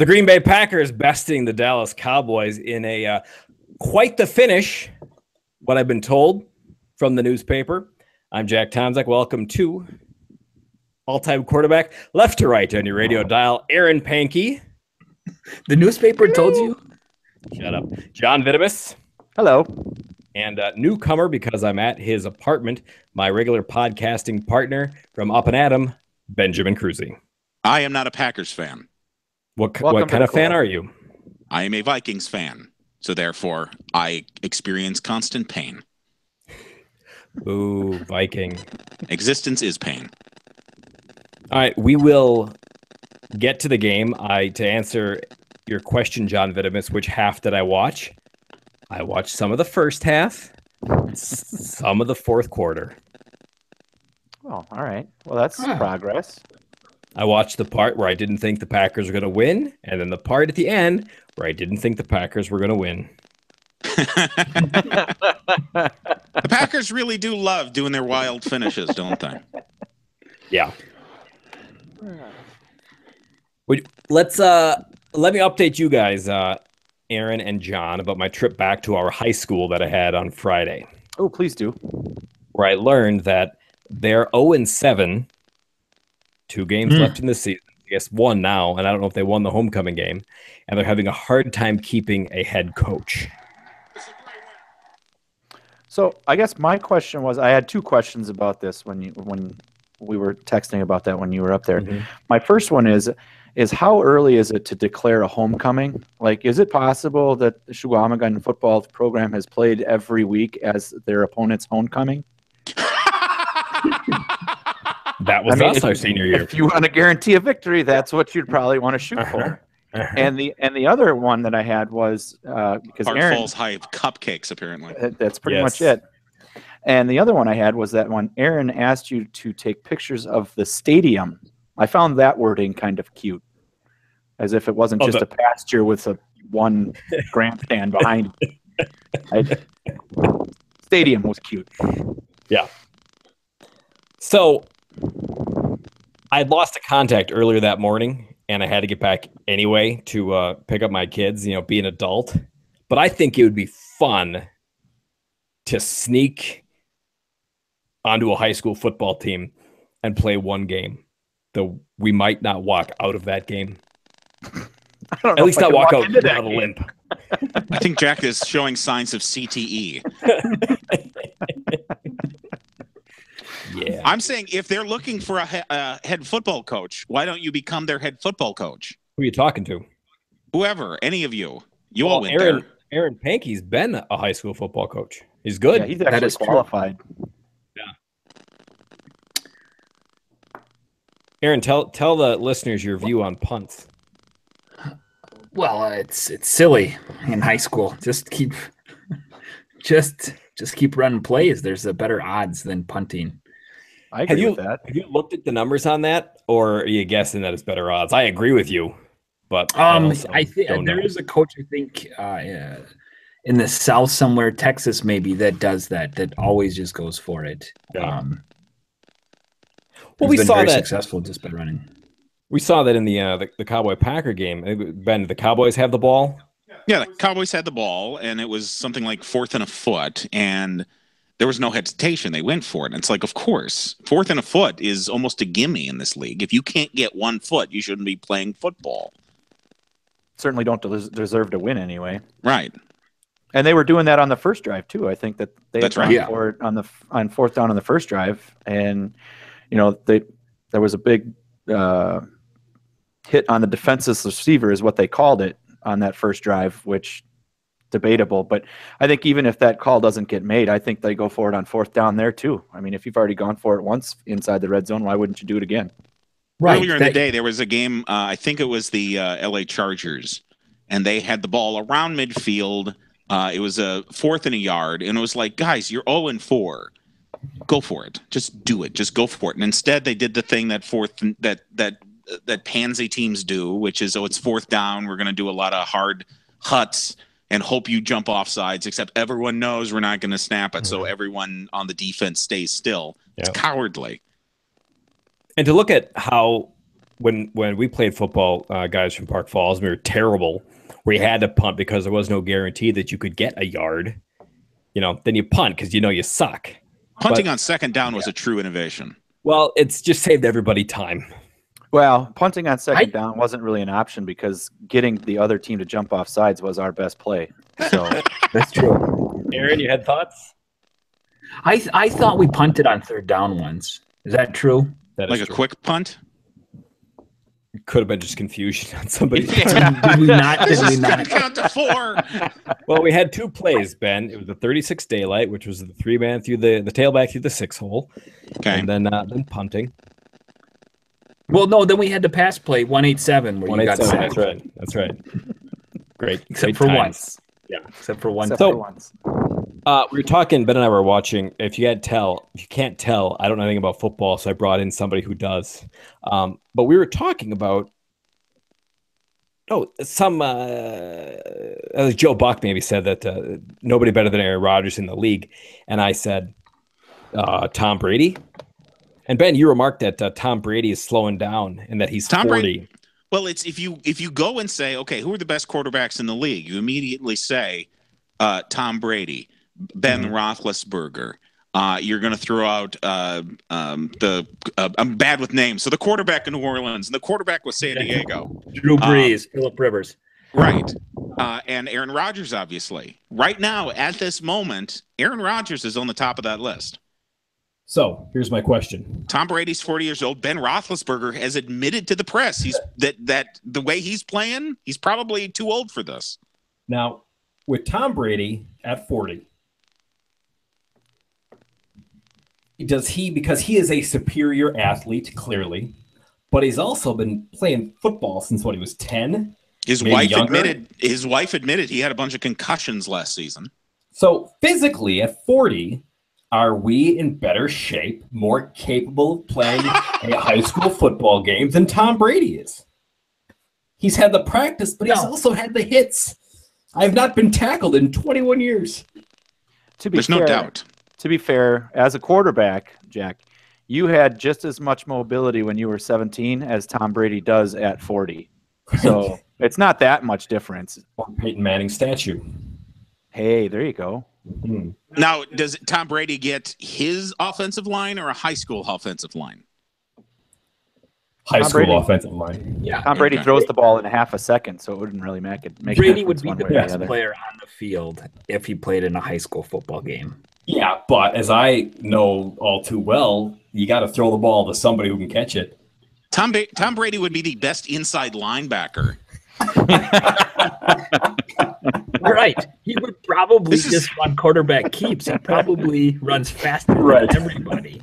The Green Bay Packers besting the Dallas Cowboys in a quite the finish, what I've been told from the newspaper. I'm Jack Tomczak. Welcome to All-Time Quarterback, left to right on your radio dial, Aaron Pankey. The newspaper told you? Shut up. John Vitamus. Hello. And newcomer, because I'm at his apartment, my regular podcasting partner from Up and Adam, Benjamin Cruzy. I am not a Packers fan. What kind of fan are you? I am a Vikings fan. So therefore, I experience constant pain. Ooh, Viking. Existence is pain. All right, we will get to the game. To answer your question, John Vitamus, which half did I watch? I watched some of the first half, some of the fourth quarter. Oh, all right. Well, that's progress. I watched the part where I didn't think the Packers were going to win, and then the part at the end where I didn't think the Packers were going to win. The Packers really do love doing their wild finishes, don't they? Yeah. Let me update you guys, Aaron and John, about my trip back to our high school that I had on Friday. Oh, please do. Where I learned that they're 0-7, 2 games left in the season. I guess 1 now, and I don't know if they won the homecoming game, and they're having a hard time keeping a head coach. So I guess my question was, I had 2 questions about this when we were texting about that when you were up there. Mm-hmm. My first one is how early is it to declare a homecoming? Like, is it possible that the Shawamigan football program has played every week as their opponent's homecoming? That was us our senior year. If you want to guarantee a victory, that's what you'd probably want to shoot for. And the other one that I had was because Aaron Falls Hype cupcakes, apparently. That's pretty much it. And the other one I had was that when Aaron asked you to take pictures of the stadium, I found that wording kind of cute, as if it wasn't just a pasture with one grandstand behind it. Stadium was cute. Yeah. So I'd lost a contact earlier that morning, and I had to get back anyway to pick up my kids, be an adult. But I think it would be fun to sneak onto a high school football team and play one game, though we might not walk out of that game. At least not walk out with a limp. I think Jack is showing signs of CTE. Yeah. I'm saying if they're looking for a head football coach, why don't you become their head football coach? Who are you talking to? Whoever, any of you. You all went Aaron, there. Aaron Pankey's been a high school football coach. He's good. Yeah, he's actually qualified. Yeah. Aaron, tell the listeners your view on punts. Well, it's silly in high school. Just keep running plays. There's a better odds than punting. I agree with that. Have you looked at the numbers on that, or are you guessing that it's better odds? I agree with you, but I think there is a coach, I think, in the South somewhere, Texas maybe, that does that always just goes for it. Yeah. Well, we saw that successful just by running. We saw that in the Cowboy Packer game. Ben, the Cowboys have the ball. Yeah, the Cowboys had the ball, and it was something like 4th and a foot, and there was no hesitation. They went for it. And it's like, of course, 4th and a foot is almost a gimme in this league. If you can't get 1 foot, you shouldn't be playing football. Certainly don't deserve to win anyway. Right. And they were doing that on the first drive too. I think that they had right. for it on 4th down on the first drive, and there was a big hit on the defenseless receiver, is what they called it on that first drive, which debatable. But I think even if that call doesn't get made, I think they go for it on 4th down there too. I mean, if you've already gone for it once inside the red zone, why wouldn't you do it again? Right. Earlier in the day, there was a game, I think it was the LA Chargers, and they had the ball around midfield. It was a 4th and a yard, and it was like, guys, you're 0-4. Go for it. Just do it. Just go for it. And instead, they did the thing that that pansy teams do, which is, it's 4th down. We're going to do a lot of hard huts and hope you jump off sides, except everyone knows we're not going to snap it, so everyone on the defense stays still. It's cowardly. And to look at how when we played football, guys from Park Falls, we were terrible. We had to punt because there was no guarantee that you could get a yard. Then you punt because you suck. Punting on second down was a true innovation. Well, it's just saved everybody time. Well, punting on second down wasn't really an option because getting the other team to jump off sides was our best play. So that's true. Aaron, you had thoughts? I thought we punted on third down once. Is that true? That like is a true. quick punt? Could have been just confusion on somebody. Did we not? This is going to count to 4. Well, we had 2 plays, Ben. It was the 36 daylight, which was the 3-man through the tailback through the 6-hole. Okay. And then punting. Well, no, then we had the pass play 187 where you got sacked. That's right. Great. Except great for times. once. Yeah. Except for one. for once. We were talking, Ben and I were watching. If you can't tell, I don't know anything about football, so I brought in somebody who does. But we were talking about Joe Buck maybe said that nobody better than Aaron Rodgers in the league, and I said Tom Brady. And Ben, you remarked that Tom Brady is slowing down and that he's 40. Well, it's if you go and say, okay, who are the best quarterbacks in the league? You immediately say Tom Brady, Ben Roethlisberger. You're going to throw out I'm bad with names. So the quarterback in New Orleans and the quarterback with San Diego. Drew Brees, Phillip Rivers. Right. And Aaron Rodgers, obviously. Right now, at this moment, Aaron Rodgers is on the top of that list. So here's my question. Tom Brady's 40 years old. Ben Roethlisberger has admitted to the press that the way he's playing, he's probably too old for this. Now, with Tom Brady at 40, because he is a superior athlete, clearly, but he's also been playing football since he was 10. His wife admitted he had a bunch of concussions last season. So physically at 40, are we in better shape, more capable of playing a high school football game than Tom Brady is? He's had the practice, but he's also had the hits. I have not been tackled in 21 years. There's no doubt. To be fair, as a quarterback, Jack, you had just as much mobility when you were 17 as Tom Brady does at 40. So it's not that much difference. Or Peyton Manning statue. Hey, there you go. Now, does Tom Brady get his offensive line or a high school offensive line? High school offensive line. Yeah. Tom Brady throws the ball in half a second, so it wouldn't really make Brady would be one the way or best player on the field if he played in a high school football game. Yeah, but as I know all too well, you got to throw the ball to somebody who can catch it. Tom Brady would be the best inside linebacker. Right. He would probably just run quarterback keeps. He probably runs faster than everybody.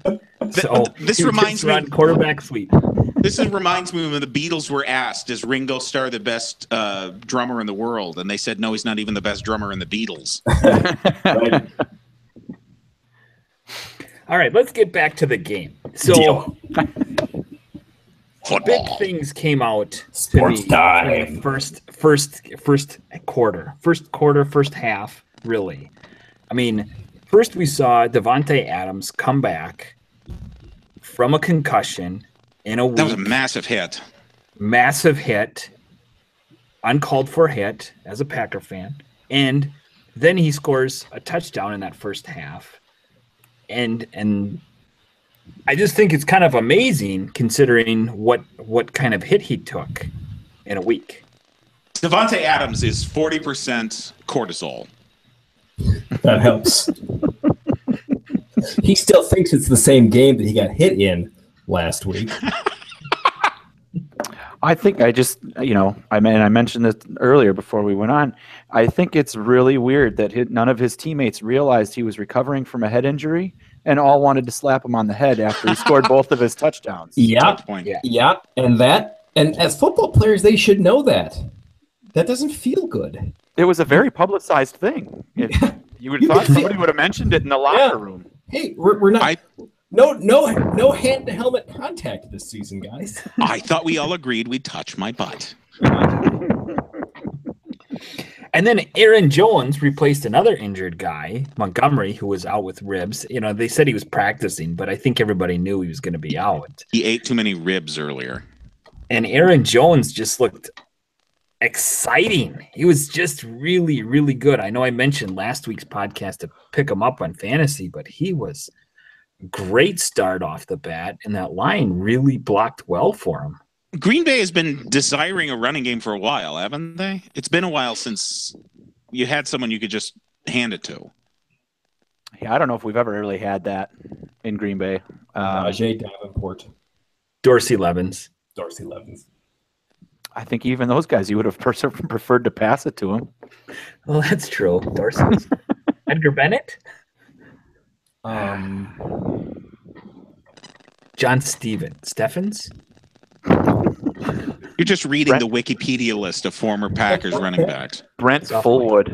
So this reminds me run quarterback sweep. This reminds me when the Beatles were asked, is Ringo Starr the best drummer in the world? And they said, no, he's not even the best drummer in the Beatles. Right. All right, let's get back to the game. So big things came out Sports time. The first quarter, first half, really. I mean, first we saw Davante Adams come back from a concussion in a week. That was a massive hit. Massive hit, uncalled for hit as a Packer fan. And then he scores a touchdown in that first half. And I just think it's kind of amazing considering what kind of hit he took in a week. Davante Adams is 40% cortisol. That helps. He still thinks it's the same game that he got hit in last week. I think I mentioned this earlier before we went on. I think it's really weird that none of his teammates realized he was recovering from a head injury and all wanted to slap him on the head after he scored both of his touchdowns. Yeah. And as football players, they should know that. That doesn't feel good. It was a very publicized thing. You would have thought somebody would have mentioned it in the locker room. Hey, we're not. No hand to helmet contact this season, guys. I thought we all agreed we'd touch my butt. And then Aaron Jones replaced another injured guy, Montgomery, who was out with ribs. You know, they said he was practicing, but I think everybody knew he was going to be out. He ate too many ribs earlier. And Aaron Jones just looked exciting. He was just really, really good. I know I mentioned last week's podcast to pick him up on fantasy, but he was a great start off the bat, and that line really blocked well for him. Green Bay has been desiring a running game for a while, haven't they? It's been a while since you had someone you could just hand it to. Yeah, I don't know if we've ever really had that in Green Bay. Najee Davenport, Dorsey Levens. Dorsey Levens. I think even those guys, you would have preferred to pass it to him. Well, that's true. Dorsey. Edgar Bennett? John Steffens? You're just reading the Wikipedia list of former Packers running backs. Brent Fullwood.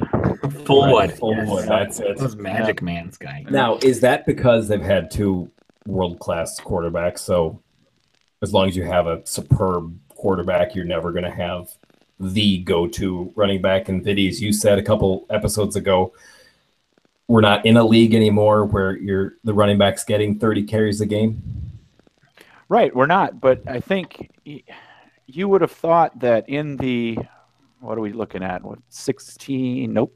Fullwood. That's it. That was Magic Man's guy. Now, is that because they've had two world-class quarterbacks? So as long as you have a superb quarterback, you're never going to have the go-to running back. And Viddy, as you said a couple episodes ago, we're not in a league anymore where the running back's getting 30 carries a game. Right, we're not. But I think you would have thought that in the, what are we looking at? 16? Nope.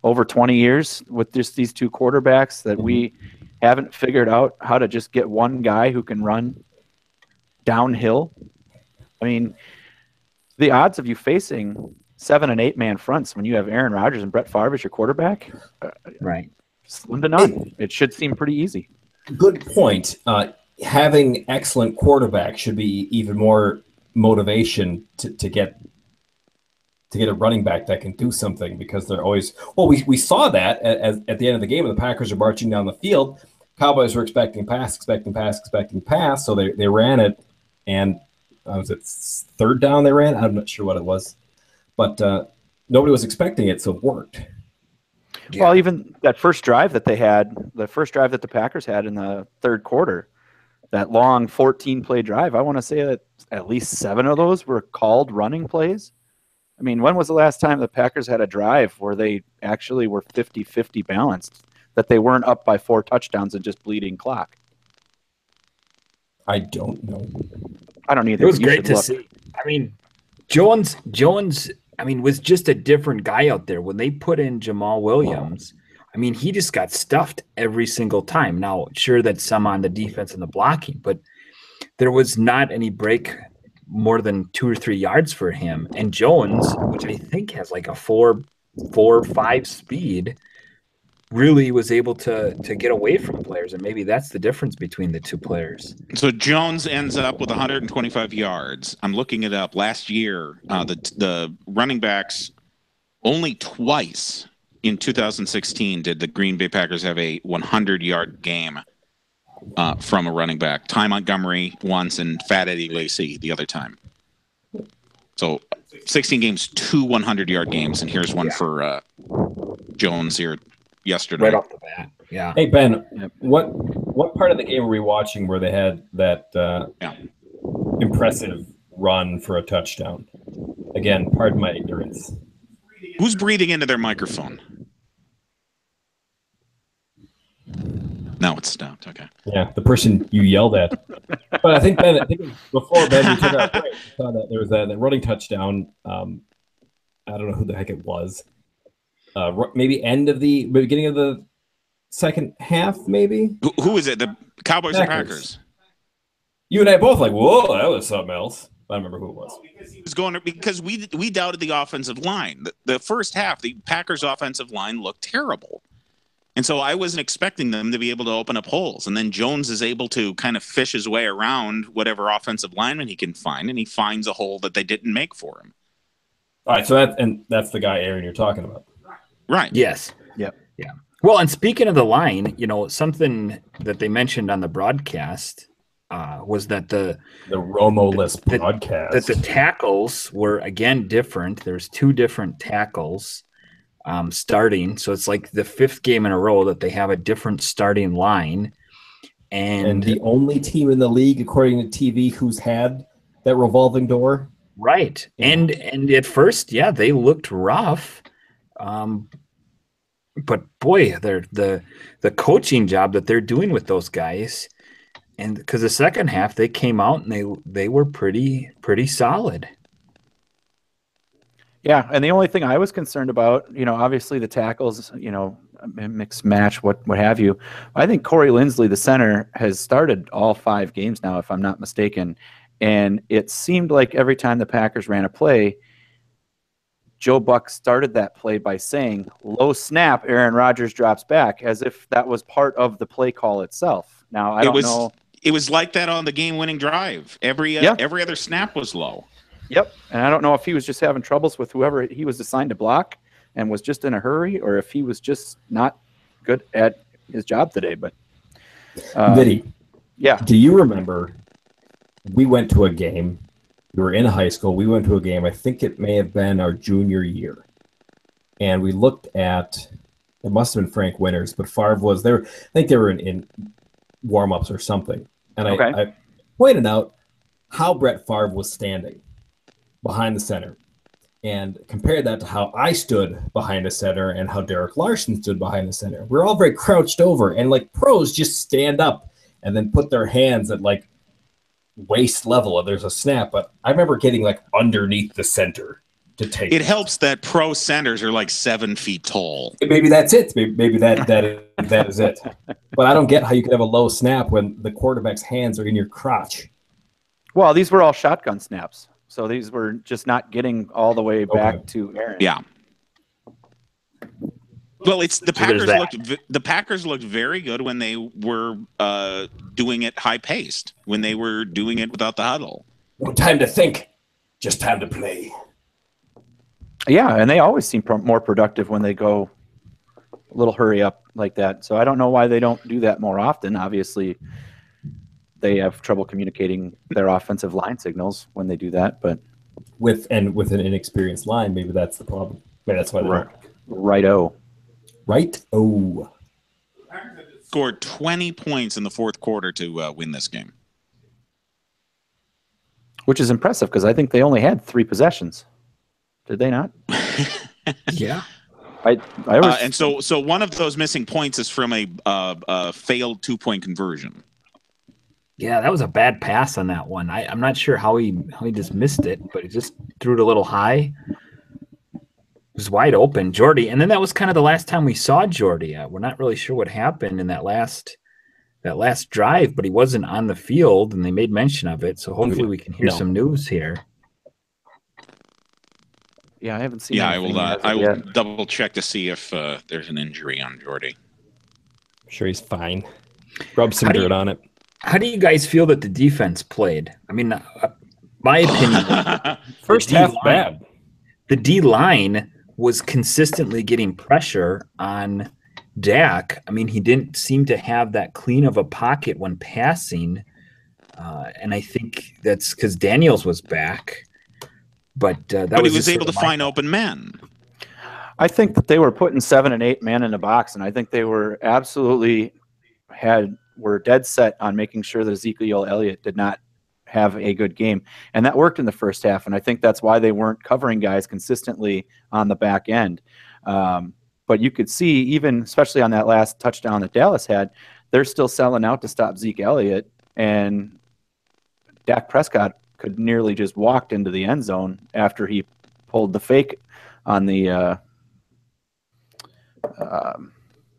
Over 20 years with just these two quarterbacks that we haven't figured out how to just get one guy who can run downhill. I mean, the odds of you facing 7 and 8 man fronts when you have Aaron Rodgers and Brett Favre as your quarterback, right? Slim to none. It should seem pretty easy. Good point. Having excellent quarterback should be even more motivation to get a running back that can do something, because they're always we saw that at the end of the game when the Packers are marching down the field. Cowboys were expecting pass, so they ran it, and was it third down they ran? I'm not sure what it was, but nobody was expecting it, so it worked. Yeah. Well, even that first drive that they had, the first drive that the Packers had in the third quarter, that long 14-play drive, I want to say that at least 7 of those were called running plays. I mean, when was the last time the Packers had a drive where they actually were 50-50 balanced, that they weren't up by 4 touchdowns and just bleeding clock? I don't know. I don't either. It was great to see. I mean, Jones, I mean, was just a different guy out there. When they put in Jamal Williams, I mean, he just got stuffed every single time. Now, sure, that's some on the defense and the blocking, but there was not any break more than 2 or 3 yards for him. And Jones, which I think has like a 4.5 speed, really was able to get away from players. And maybe that's the difference between the two players. So Jones ends up with 125 yards. I'm looking it up. Last year, the running backs, only twice in 2016 did the Green Bay Packers have a 100-yard game from a running back. Ty Montgomery once and Fat Eddie Lacy the other time. So 16 games, 2 100-yard games, and here's one for Jones here yesterday. Right off the bat. Yeah. Hey, Ben, what part of the game were we watching where they had that impressive run for a touchdown? Again, pardon my ignorance. Who's breathing into their microphone? No, it's stopped. Okay. Yeah, the person you yelled at. But I think it was before Ben, we took our break, we saw that there was that running touchdown. I don't know who the heck it was. Maybe beginning of the second half, maybe. Who is it? The Cowboys or Packers? You and I both like, whoa, that was something else. I don't remember who it was. Because we doubted the offensive line. The first half, the Packers' offensive line looked terrible. And so I wasn't expecting them to be able to open up holes. And then Jones is able to kind of fish his way around whatever offensive lineman he can find, and he finds a hole that they didn't make for him. All right, so that's the guy, Aaron, you're talking about. Right. Yes. Yep. Yeah. Well, and speaking of the line, something that they mentioned on the broadcast was that the Romo-less broadcast. That the tackles were, again, different. There's 2 different tackles starting. So it's like the 5th game in a row that they have a different starting line. And the only team in the league, according to TV, who's had that revolving door. Right. Yeah. And at first, they looked rough. But boy, the coaching job that they're doing with those guys, And because the second half they came out and they were pretty solid. Yeah, and the only thing I was concerned about, obviously the tackles, mixed match, what have you. I think Corey Lindsley, the center, has started all 5 games now, if I'm not mistaken. And it seemed like every time the Packers ran a play, Joe Buck started that play by saying, low snap, Aaron Rodgers drops back, as if that was part of the play call itself. Now, I don't know. It was like that on the game-winning drive. Every other snap was low. Yep, and I don't know if he was just having troubles with whoever he was assigned to block and was just in a hurry, or if he was just not good at his job today. But Vinny, yeah, do you remember we went to a game? We were in high school. We went to a game. I think it may have been our junior year, and we looked at. It must have been Frank Winters, but Favre was there. I think they were in warm-ups or something, and I pointed out how Brett Favre was standing behind the center and compared that to how I stood behind the center and how Derek Larson stood behind the center. We're all very crouched over, and like pros just stand up and then put their hands at like waist level and there's a snap. But I remember getting like underneath the center to take it. Helps that pro centers are like 7 feet tall. Maybe that's it. Maybe that is it. But I don't get how you could have a low snap when the quarterback's hands are in your crotch. Well, these were all shotgun snaps. So these were just not getting all the way back to Aaron. Yeah. Well, it's the Packers looked very good when they were doing it high paced, when they were doing it without the huddle. No time to think, just time to play. Yeah, and they always seem more productive when they go a little hurry up like that. So I don't know why they don't do that more often. Obviously, they have trouble communicating their offensive line signals when they do that, but with an inexperienced line, maybe that's the problem. Maybe that's why they're Right-o. Scored 20 points in the fourth quarter to win this game, which is impressive because I think they only had 3 possessions. Did they not? Yeah. And so one of those missing points is from a failed 2-point conversion. Yeah, that was a bad pass on that one. I'm not sure how he just missed it, but he just threw it a little high. It was wide open, Jordy. And then that was kind of the last time we saw Jordy. We're not really sure what happened in that last drive, but he wasn't on the field, and they made mention of it. So hopefully we can hear some news here. Yeah, I haven't seen. Yeah, I will double check to see if there's an injury on Jordy. I'm sure he's fine. Rub some dirt on it. How do you guys feel that the defense played? I mean, my opinion, first half bad. The D-line was consistently getting pressure on Dak. I mean, he didn't seem to have that clean of a pocket when passing, and I think that's because Daniels was back. But he was able to find open men. I think that they were putting 7 and 8 men in the box, and I think they were absolutely were dead set on making sure that Ezekiel Elliott did not have a good game. And that worked in the first half, and I think that's why they weren't covering guys consistently on the back end. But you could see, even especially on that last touchdown that Dallas had, they're still selling out to stop Zeke Elliott, and Dak Prescott could nearly just walked into the end zone after he pulled the fake on the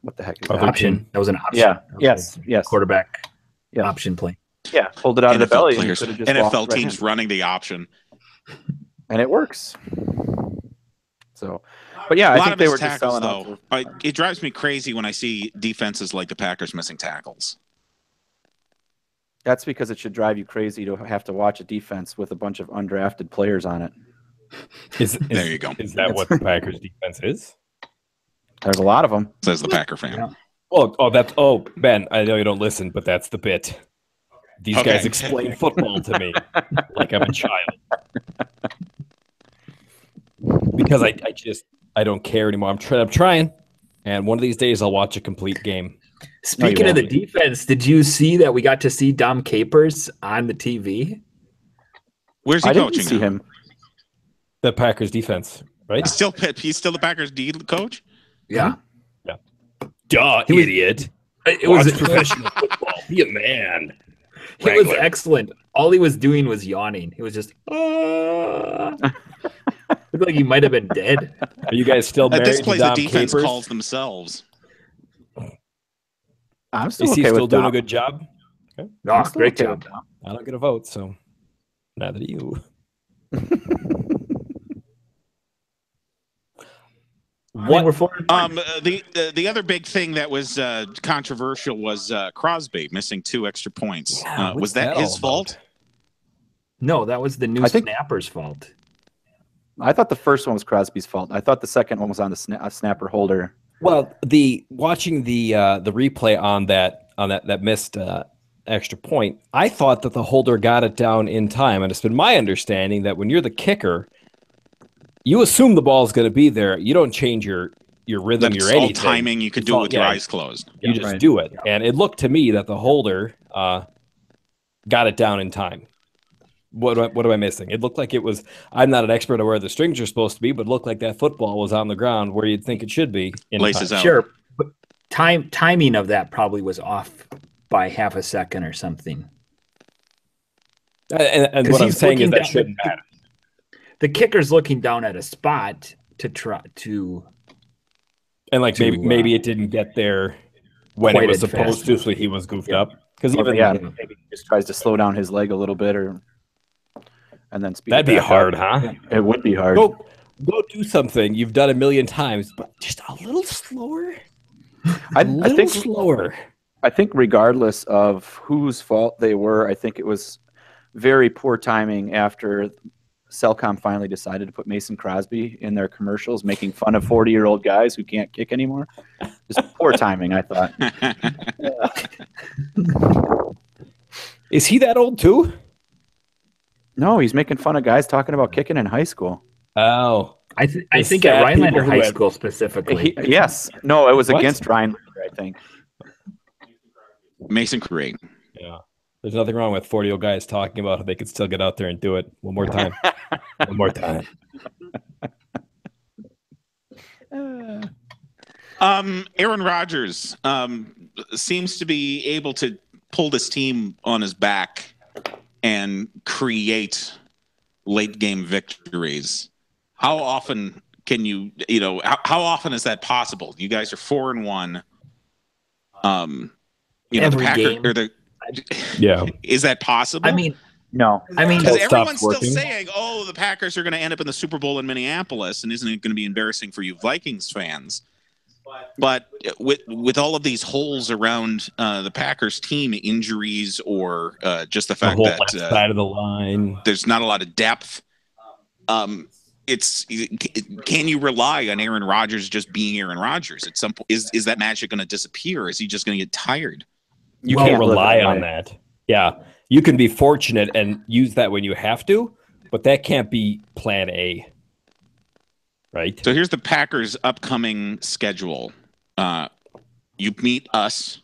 what the heck is that? Option. That was an option. Yeah. Yes. Quarterback option play. Yeah. Pulled it out of the belly. NFL teams running the option. And it works. So, but yeah, I think they were just selling out. It drives me crazy when I see defenses like the Packers missing tackles. That's because it should drive you crazy to have to watch a defense with a bunch of undrafted players on it. There you go. Is that what the Packers defense is? There's a lot of them. Says the Packer fan. Yeah. Ben, I know you don't listen, but that's the bit. These guys explain football to me like I'm a child. Because I don't care anymore. I'm trying, and one of these days I'll watch a complete game. Speaking of the defense, did you see that we got to see Dom Capers on the TV? Where's he coaching? I didn't see him. The Packers defense, right? He's still the Packers D coach? Yeah. Duh, idiot. It was professional football. Be a man. It was excellent. All he was doing was yawning. He was just, looked like he might have been dead. Are you guys still married At this to place, the Dom defense Capers? calls themselves. I'm still Is he okay still with doing Dom. a good job? Okay. Oh, still great okay job. with Dom. I don't get a vote, so neither do you. What? We're 4 The other big thing that was controversial was Crosby missing 2 extra points. Yeah, Was what's that that all his fault? about? No, that was the new I think- snapper's fault. I thought the first one was Crosby's fault. I thought the second one was on the snapper holder. Well, watching the replay on that missed extra point, I thought that the holder got it down in time, and it's been my understanding that when you're the kicker, you assume the ball is going to be there. You don't change your rhythm, That's your all anything. timing. You could do it with your eyes closed. You just right. do it, and it looked to me that the holder got it down in time. What am I missing? It looked like it was. I'm not an expert on where the strings are supposed to be, but it looked like that football was on the ground where you'd think it should be. Laces out. Sure, but timing of that probably was off by half a second or something. And what I'm saying is that shouldn't matter. The kicker's looking down at a spot to try to, and like maybe it didn't get there when it was supposed to, so he was goofed up. Because even maybe he just tries to slow down his leg a little bit, and then speed. That'd be hard, huh? It would be hard. Go do something you've done a million times, but just a little slower. I think slower. I think regardless of whose fault they were, I think it was very poor timing after Cellcom finally decided to put Mason Crosby in their commercials, making fun of 40-year-old guys who can't kick anymore. Just poor timing, I thought. Is he that old too? No, he's making fun of guys talking about kicking in high school. Oh, I think at Rhinelander High School specifically. Yes. No, it was against Rhinelander, I think. Mason Craig. Yeah. There's nothing wrong with 40-year-old guys talking about how they could still get out there and do it one more time. One more time. Aaron Rodgers seems to be able to pull this team on his back and create late game victories. How often can how often is that possible? You guys are 4-1. Every game. Yeah. Is that possible? I mean, no. Because everyone's still saying, "Oh, the Packers are going to end up in the Super Bowl in Minneapolis," and isn't it going to be embarrassing for you Vikings fans? But with all of these holes around the Packers team, injuries or just the fact that left side of the line, there's not a lot of depth. Can you rely on Aaron Rodgers just being Aaron Rodgers at some point? Is that magic going to disappear? Is he just going to get tired? You can't rely on that. Yeah, you can be fortunate and use that when you have to, but that can't be plan A. Right. So here's the Packers' upcoming schedule. You meet us,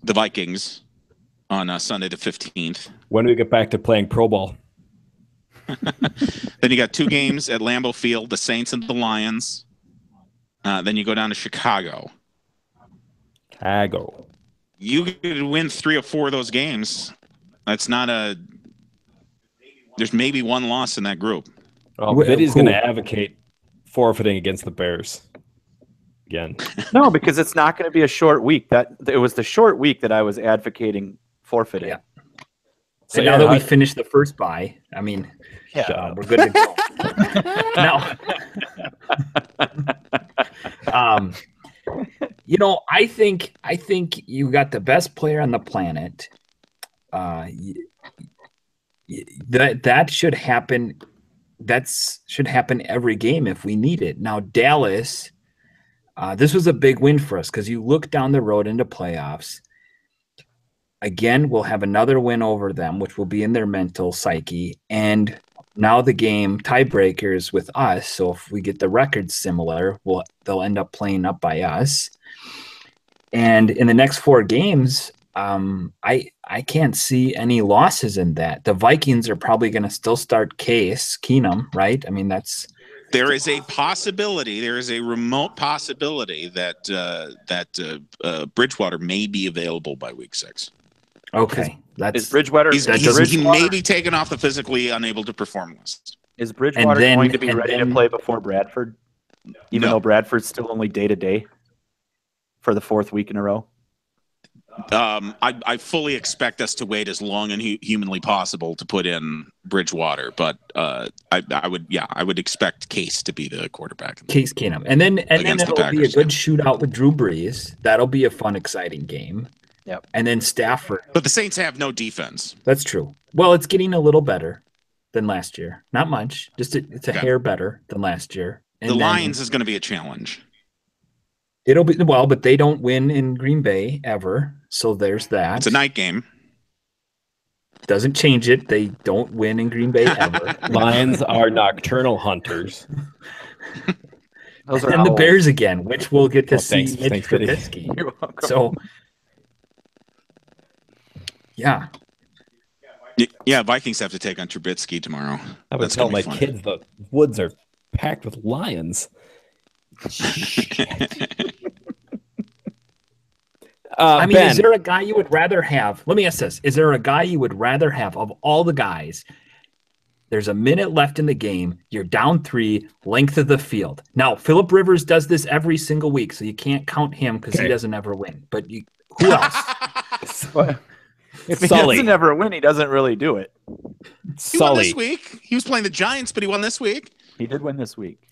the Vikings, on Sunday the 15th. When do we get back to playing Pro Bowl? Then you got 2 games at Lambeau Field, the Saints and the Lions. Then you go down to Chicago. You could win 3 or 4 of those games. That's not there's maybe 1 loss in that group. Well, Vinny's going to advocate forfeiting against the Bears again. No, because it's not going to be a short week. It was the short week that I was advocating forfeiting. Yeah. So now that we finished the first bye, I mean, we're good to go. Now, I think you got the best player on the planet. That should happen. Should happen every game if we need it. Now, Dallas, this was a big win for us because you look down the road into playoffs. Again, we'll have another win over them, which will be in their mental psyche. And now the game tiebreakers with us. So if we get the records similar, they'll end up playing up by us. And in the next 4 games, I can't see any losses in that. The Vikings are probably going to still start Case Keenum, right? I mean, there is a possibility. There is a remote possibility that Bridgewater may be available by week 6. Okay, Is Bridgewater? He may be taken off the physically unable to perform list. Is Bridgewater going to be ready to play before Bradford? Even though Bradford's still only day-to-day for the 4th week in a row? I fully expect us to wait as long and humanly possible to put in Bridgewater, but I would expect Case to be the quarterback. Case Keenum, and then it'll be a good shootout with Drew Brees. That'll be a fun, exciting game. Yep. And then Stafford. But the Saints have no defense. That's true. Well, it's getting a little better than last year. Not much. It's a hair better than last year. And the Lions is going to be a challenge. It'll be but they don't win in Green Bay ever. So there's that. It's a night game. Doesn't change it. They don't win in Green Bay ever. Lions are nocturnal hunters. Those are the Bears again, which we'll get to see Mitch Trubisky. You're welcome. So, yeah. Yeah, Vikings have to take on Trubisky tomorrow. I would tell my kids the woods are packed with lions. Ben, is there a guy you would rather have? Let me ask this. Is there a guy you would rather have of all the guys? There's a minute left in the game. You're down 3, length of the field. Now, Phillip Rivers does this every single week, so you can't count him because he doesn't ever win. But who else? If he doesn't ever win, he doesn't really do it. He won this week. He was playing the Giants, but he won this week. He did win this week.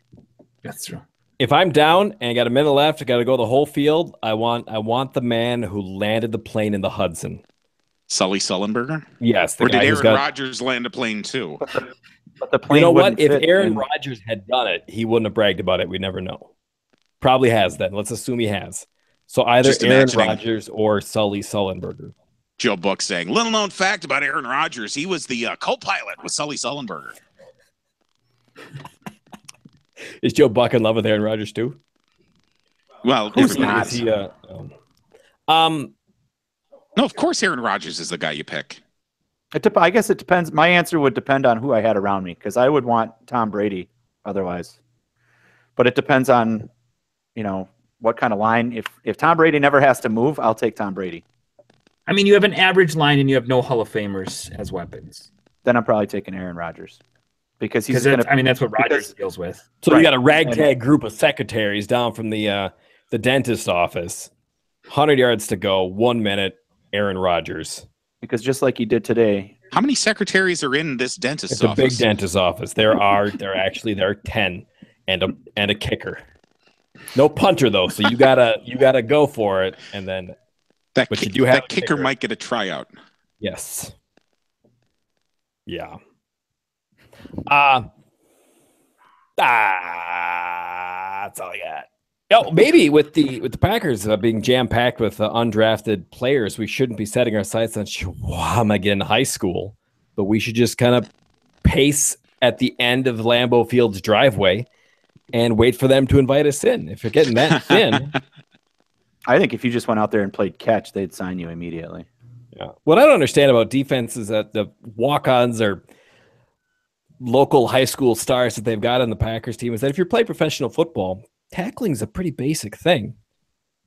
That's true. If I'm down and I got a minute left, I got to go the whole field. I want the man who landed the plane in the Hudson. Sully Sullenberger? Yes. Or did Aaron Rodgers land a plane too? But the plane, you know what? If Aaron Rodgers had done it, he wouldn't have bragged about it. We never know. Probably has then. Let's assume he has. So either Aaron Rodgers or Sully Sullenberger. Joe Buck saying, little known fact about Aaron Rodgers, he was the co-pilot with Sully Sullenberger. Is Joe Buck in love with Aaron Rodgers too? Well, who's not? Is he, no, of course Aaron Rodgers is the guy you pick. I guess it depends. My answer would depend on who I had around me because I would want Tom Brady otherwise. But it depends on, what kind of line. If Tom Brady never has to move, I'll take Tom Brady. I mean, you have an average line and you have no Hall of Famers as weapons. Then I'm probably taking Aaron Rodgers. Because he's going to. That's what Rodgers deals with. So you got a ragtag group of secretaries down from the dentist office. 100 yards to go, 1 minute, Aaron Rodgers. Because just like he did today. How many secretaries are in this dentist's office? It's a big dentist office. There are 10 and a kicker. No punter though, so you gotta go for it, and then that kicker might get a tryout. Yes. Yeah. That's all I got. Oh, maybe with the Packers being jam-packed with undrafted players, we shouldn't be setting our sights on how am I getting to high school, but we should just kind of pace at the end of Lambeau Field's driveway and wait for them to invite us in. If you're getting that thin, I think if you just went out there and played catch, they'd sign you immediately. Yeah. What I don't understand about defense is that the walk-ons are local high school stars that they've got on the Packers team is that if you're playing professional football, tackling is a pretty basic thing.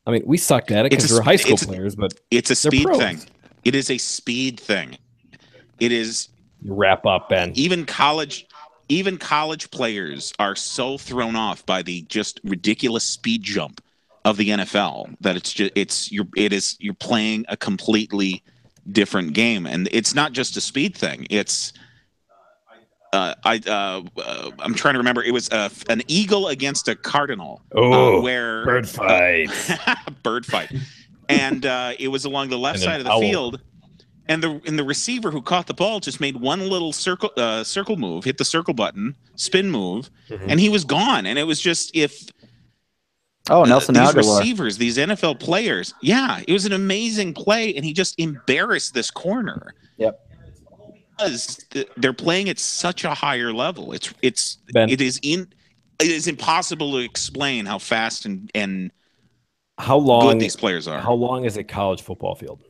I mean, we sucked at it because we're high school players, but it's a speed thing. It is a speed thing. It is. You wrap up, Ben. Even college players are so thrown off by the just ridiculous speed jump of the NFL that you're playing a completely different game, and it's not just a speed thing. It's I'm trying to remember. It was an eagle against a cardinal. Where bird fight, bird fight, and it was along the left side of the field, and the receiver who caught the ball just made one little circle move, hit the circle button, spin move, and he was gone. And it was just Nelson these Aguilar. receivers, these NFL players, it was an amazing play, and he just embarrassed this corner. Yep. They're playing at such a higher level. It is impossible to explain how fast and how long good these players are. How long is a college football field?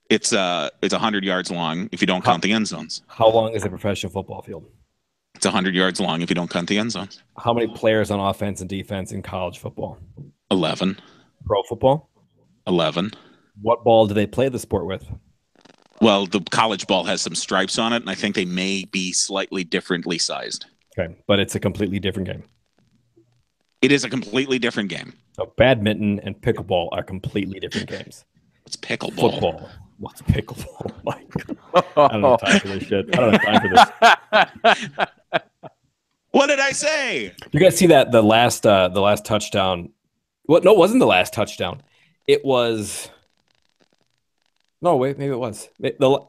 It's 100 yards long if you don't count the end zones. How long is a professional football field? It's 100 yards long if you don't count the end zones. How many players on offense and defense in college football? 11. Pro football? 11. What ball do they play the sport with? Well, the college ball has some stripes on it, and I think they may be slightly differently sized. Okay, but it's a completely different game. It is a completely different game. So badminton and pickleball are completely different games. It's pickleball. Football. What's pickleball? Like, I don't have time for this shit. I don't have time for this. What did I say? You guys see that the last touchdown? What? No, it wasn't the last touchdown. It was. No, wait, maybe it was the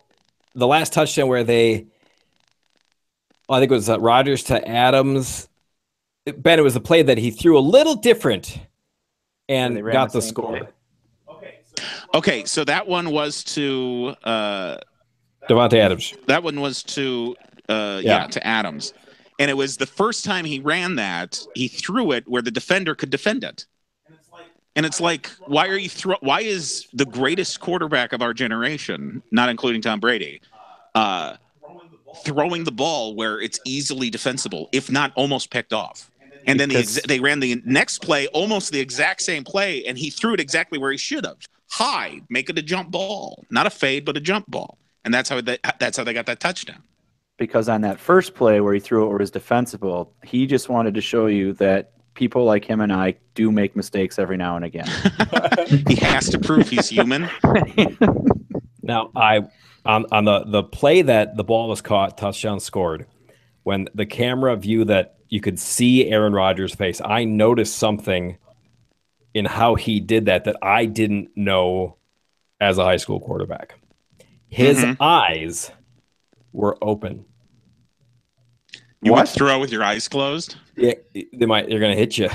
last touchdown where they. Well, I think it was Rodgers to Adams. Ben, it was a play that he threw a little different, and got the score. Play. Okay, so that one was to Devontae Adams. That one was to to Adams. And it was the first time he ran that, he threw it where the defender could defend it. And it's like, why is the greatest quarterback of our generation, not including Tom Brady, throwing the ball where it's easily defensible, if not almost picked off? And then they ran the next play, almost the exact same play, and he threw it exactly where he should have. High, make it a jump ball, not a fade, but a jump ball, and that's how they got that touchdown. Because on that first play where he threw it where it was defensible, he just wanted to show you that people like him and I do make mistakes every now and again. He has to prove he's human. Now, on the play that the ball was caught, touchdown scored, when the camera view that you could see Aaron Rodgers' face, I noticed something in how he did that I didn't know as a high school quarterback. His eyes were open. You would throw with your eyes closed? Yeah, they're going to hit you.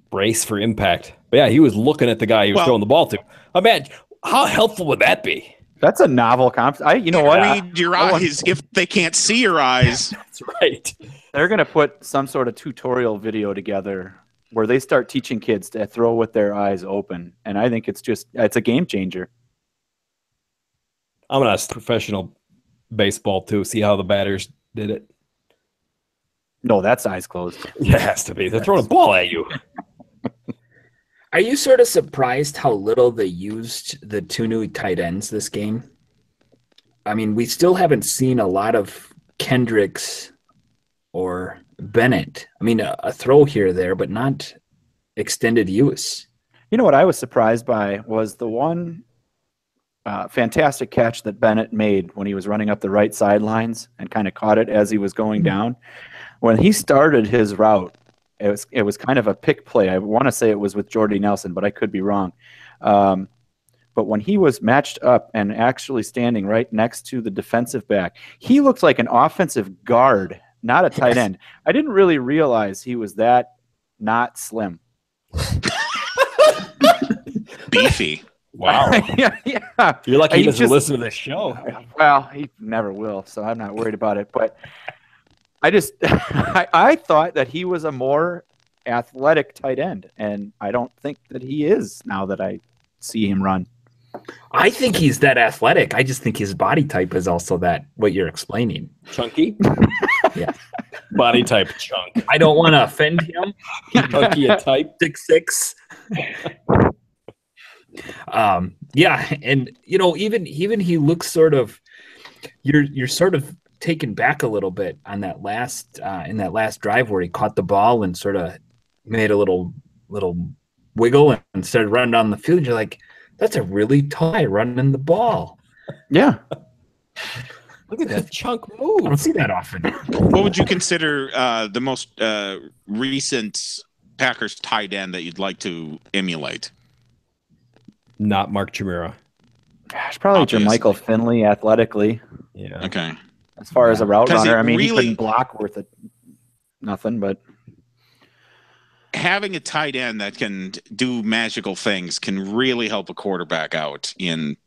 Brace for impact. But yeah, he was looking at the guy he was throwing the ball to. Imagine, how helpful would that be? That's a novel concept. You know what? Read your eyes if they can't see your eyes. That's right. They're going to put some sort of tutorial video together where they start teaching kids to throw with their eyes open. And I think it's a game changer. I'm going to ask professional baseball too, see how the batters did it. No, that's eyes closed. Yeah, it has to be. They're throwing a ball at you. Are you sort of surprised how little they used the two new tight ends this game? I mean, we still haven't seen a lot of Kendricks or Bennett. I mean, a throw here or there, but not extended use. You know what I was surprised by was the one fantastic catch that Bennett made when he was running up the right sidelines and kind of caught it as he was going down. When he started his route, it was kind of a pick play. I want to say it was with Jordy Nelson, but I could be wrong. But when he was matched up and actually standing right next to the defensive back, he looked like an offensive guard, not a tight end. I didn't really realize he was that not slim. Beefy. Wow. yeah. You're lucky he doesn't listen to this show. Well, he never will, so I'm not worried about it. But I thought that he was a more athletic tight end, and I don't think that he is now that I see him run. I think he's that athletic. I just think his body type is also that, what you're explaining. Chunky? Yeah. Body type chunk. I don't want to offend him. Chunky a type? 6'6". Yeah, and even he looks sort of, you're sort of taken back a little bit on that last in that last drive where he caught the ball and sort of made a little wiggle and started running down the field. You're like, that's a really tall guy running the ball. Yeah. Look at that chunk move. I don't see that often. What would you consider the most recent Packers tight end that you'd like to emulate? Not Mark Chimera. Gosh, probably Jermichael Finley athletically. Yeah. Okay. As far as a route runner, I mean, really, he couldn't block worth it. Nothing, but having a tight end that can do magical things can really help a quarterback out in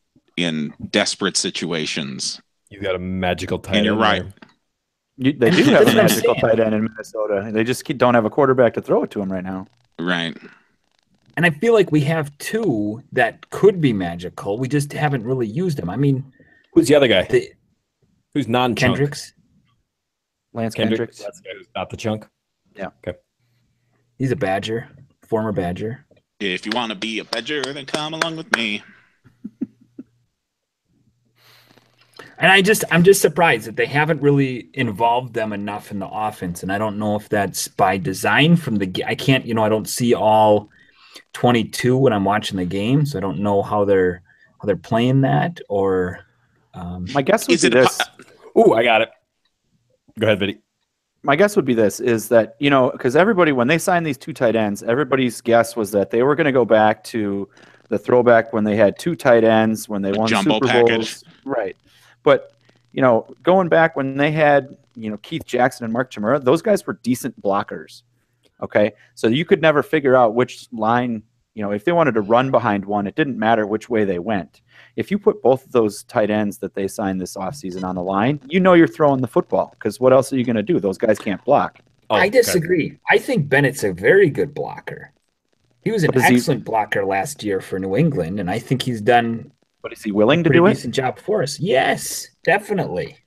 desperate situations. You've got a magical tight end. And you're right. They do have a magical tight end in Minnesota. They just don't have a quarterback to throw it to him right now. Right. And I feel like we have two that could be magical. We just haven't really used them. I mean, who's the other guy? Who's non-chunk? Kendricks. Lance Kendricks. That's the guy who's not the chunk? Yeah. Okay. He's a Badger, former Badger. If you want to be a Badger, then come along with me. And I'm just surprised that they haven't really involved them enough in the offense. And I don't know if that's by design from the I can't, I don't see all 22 when I'm watching the game, so I don't know how they're playing that. Or my guess would Is be it a this. Ooh, I got it. Go ahead, Vinny. My guess would be this is that, because everybody, when they signed these two tight ends, everybody's guess was that they were going to go back to the throwback when they had two tight ends, when they won jumbo Super package. Bowls. Right. But, going back when they had, Keith Jackson and Mark Chmura, those guys were decent blockers. Okay. So you could never figure out which line, if they wanted to run behind one, it didn't matter which way they went. If you put both of those tight ends that they signed this offseason on the line, you're throwing the football, because what else are you going to do? Those guys can't block. I disagree. Okay. I think Bennett's a very good blocker. He was an excellent blocker last year for New England, and I think he's done. But is he willing to do it? Decent job for us. Yes, definitely.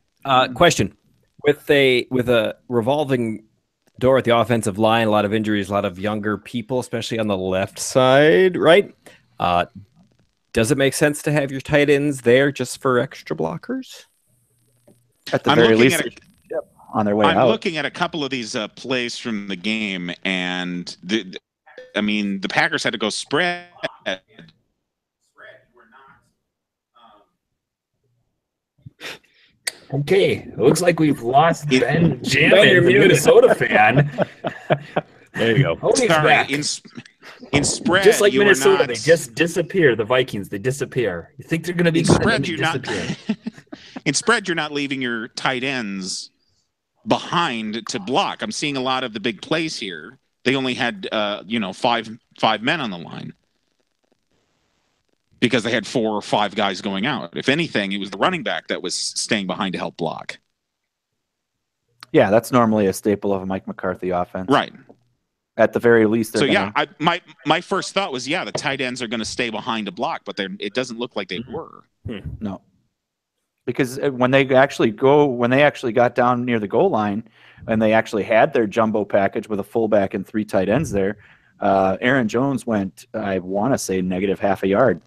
Question: with a revolving door at the offensive line, a lot of injuries, a lot of younger people, especially on the left side, right? Does it make sense to have your tight ends there just for extra blockers? At the very least, on their way out. I'm looking at a couple of these plays from the game, and the Packers had to go spread. Okay, it looks like we've lost Ben Jamin, the Minnesota fan. There you go. He's back. In spread, just like Minnesota, they just disappear. The Vikings, they disappear. You think they're going to be spread? In spread, you're not leaving your tight ends behind to block. I'm seeing a lot of the big plays here. They only had five men on the line because they had 4 or 5 guys going out. If anything, it was the running back that was staying behind to help block. Yeah, that's normally a staple of a Mike McCarthy offense, right? At the very least. So my first thought was, the tight ends are going to stay behind to block, but it doesn't look like they were. No, because when they actually got down near the goal line, and they actually had their jumbo package with a fullback and 3 tight ends there, Aaron Jones went, I want to say, negative half a yard.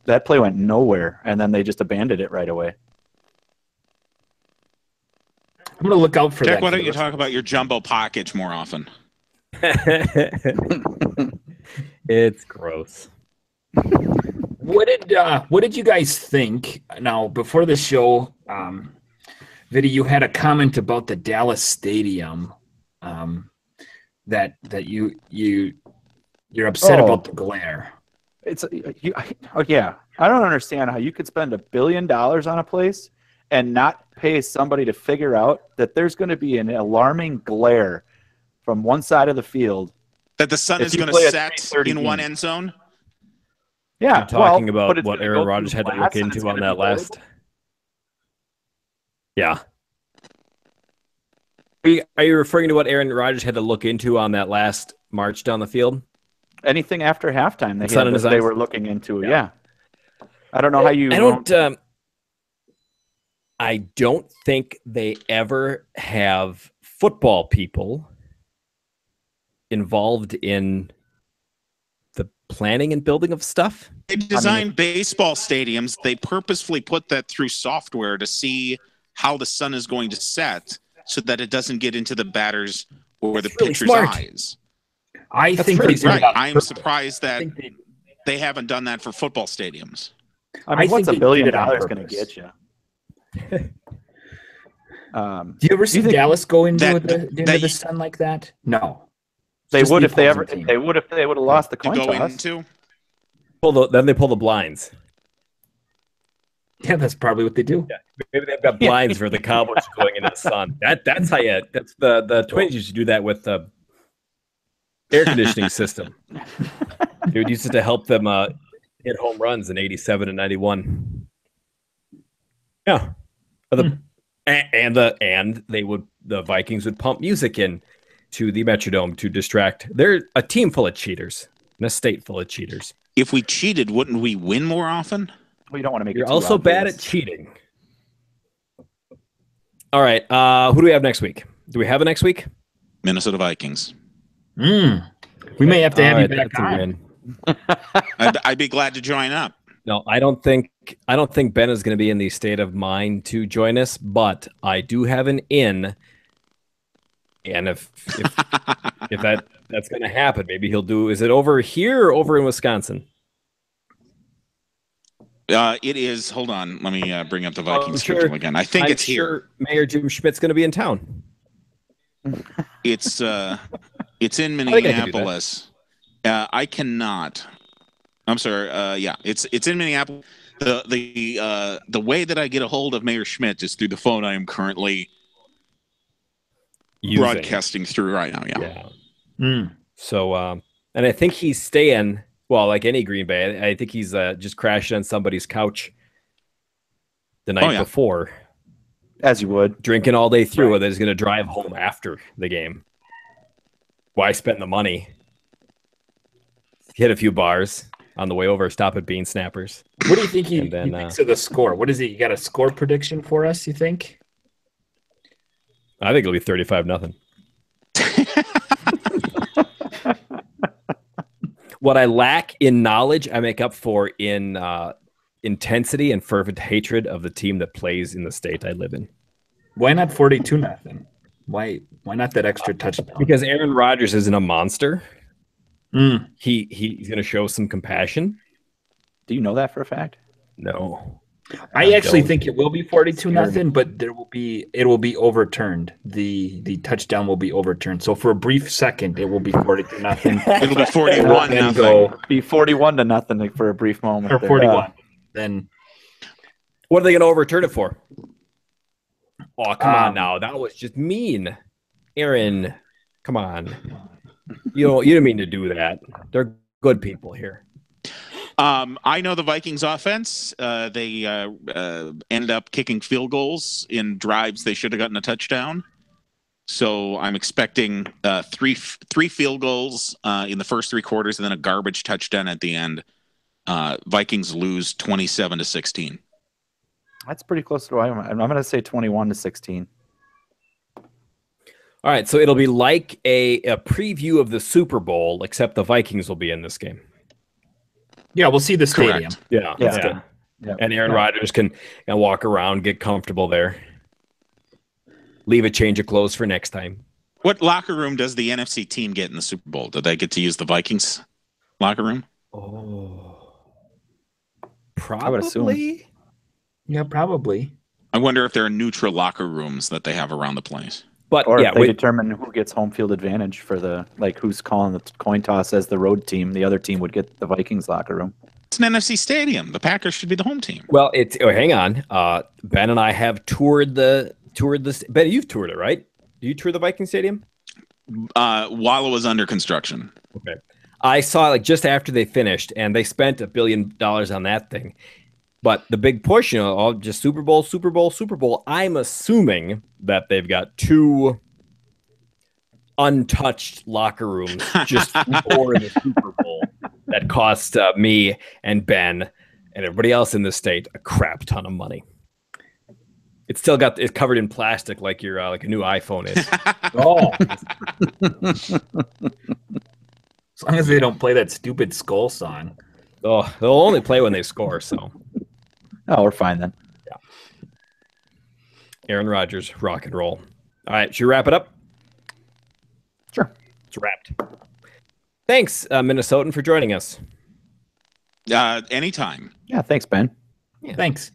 That play went nowhere, and then they just abandoned it right away. I'm going to look out for Jack, that. Why don't you talk about your jumbo package more often? It's gross. What did you guys think? Now, before the show, Vidi, you had a comment about the Dallas Stadium, that you're upset about the glare. Yeah. I don't understand how you could spend $1 billion on a place and not pay somebody to figure out that there's going to be an alarming glare from one side of the field. That the sun is going to set in one end zone? Yeah. You're talking about what Aaron Rodgers had to look into on that last. Yeah. Are you referring to what Aaron Rodgers had to look into on that last march down the field? Anything after halftime they were looking into. Yeah. I don't know how you. I don't think they ever have football people involved in the planning and building of stuff. They design baseball stadiums. They purposefully put that through software to see how the sun is going to set so that it doesn't get into the batters or the pitcher's eyes. I think right. I'm surprised that they haven't done that for football stadiums. I mean, what's $1 billion going to get you? Do you ever see Dallas go into the sun like that? No. They would if they would have lost the coin toss. Then they pull the blinds. Yeah, that's probably what they do. Yeah. Maybe they've got blinds for the Cowboys going into the sun. That's how that's the Twins used to do that with the air conditioning system. It would use it to help them hit home runs in '87 and '91. Yeah. And the Vikings would pump music in to the Metrodome to distract. They're a team full of cheaters, and a state full of cheaters. If we cheated, wouldn't we win more often? We don't want to make. You're also bad at cheating. All right, who do we have next week? Do we have a next week? Minnesota Vikings. We may have to have you back on. I'd be glad to join up. No, I don't think I don't think Ben is going to be in the state of mind to join us, but I do have an in. And if that's going to happen, maybe he'll do. Is it over here or over in Wisconsin? It is. Hold on. Let me bring up the Vikings schedule again. I think it's here. Mayor Jim Schmidt's going to be in town. It's in Minneapolis. I cannot. I'm sorry. Yeah, it's in Minneapolis. The way that I get a hold of Mayor Schmidt is through the phone I am currently broadcasting through right now. Yeah. So, and I think he's staying. Well, like any Green Bay, I think he's just crashing on somebody's couch the night before, as you would, drinking all day through, and then he's going to drive home after the game. Why spend the money? Hit a few bars on the way over. Stop at Bean Snappers. What do you think he thinks of the score? What is it? You got a score prediction for us? You think? I think it'll be 35-0. What I lack in knowledge, I make up for in intensity and fervent hatred of the team that plays in the state I live in. Why not 42-0? Why not that extra touchdown? Because Aaron Rodgers isn't a monster. He's going to show some compassion. Do you know that for a fact? No. I actually think it will be 42-0, but it will be overturned. The touchdown will be overturned. So for a brief second, it will be 42-0. It'll be 41-0. Be 41-0 for a brief moment. Or 41. Then what are they going to overturn it for? Oh, come on now. That was just mean. Aaron, come on. You didn't mean to do that. They're good people here. I know the Vikings offense. They ended up kicking field goals in drives they should have gotten a touchdown. So I'm expecting three field goals in the first 3 quarters and then a garbage touchdown at the end. Vikings lose 27-16. That's pretty close to what I'm going to say 21-16. All right, so it'll be like a preview of the Super Bowl, except the Vikings will be in this game. Yeah, we'll see the stadium. Correct. Yeah, that's good. Yeah. And Aaron Rodgers can walk around, get comfortable there. Leave a change of clothes for next time. What locker room does the NFC team get in the Super Bowl? Do they get to use the Vikings locker room? Oh, probably. I would assume. Yeah, probably. I wonder if there are neutral locker rooms that they have around the place. But or if they determine who gets home field advantage for who's calling the coin toss as the road team. The other team would get the Vikings locker room. It's an NFC stadium. The Packers should be the home team. Well, hang on. Ben and I have toured the. Ben, you've toured it, right? Did you tour the Viking Stadium? While it was under construction. Okay. I saw just after they finished, and they spent $1 billion on that thing. But the big push, all just Super Bowl, Super Bowl, Super Bowl. I'm assuming that they've got 2 untouched locker rooms just for the Super Bowl that cost me and Ben and everybody else in the state a crap ton of money. It's still it's covered in plastic like your like a new iPhone is. Oh. As long as they don't play that stupid skull song. Oh, they'll only play when they score, so. Oh, we're fine then. Yeah. Aaron Rodgers, rock and roll. All right, should we wrap it up? Sure. It's wrapped. Thanks, Minnesotan, for joining us. Anytime. Yeah, thanks, Ben. Yeah. Thanks.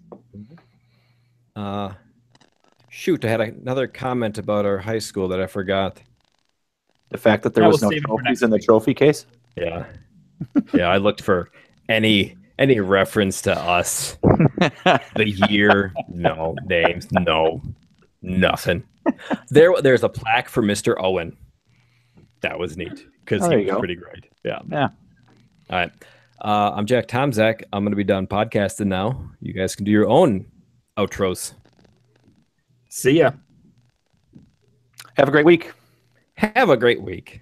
Shoot, I had another comment about our high school that I forgot. The fact that there was no trophies in the trophy case? Yeah. Yeah, I looked for any reference to us. The year, no. Names, no. Nothing. There's a plaque for Mr. Owen. That was neat because he was pretty great. Yeah. Yeah. All right. I'm Jack Tomzak. I'm going to be done podcasting now. You guys can do your own outros. See ya. Have a great week. Have a great week.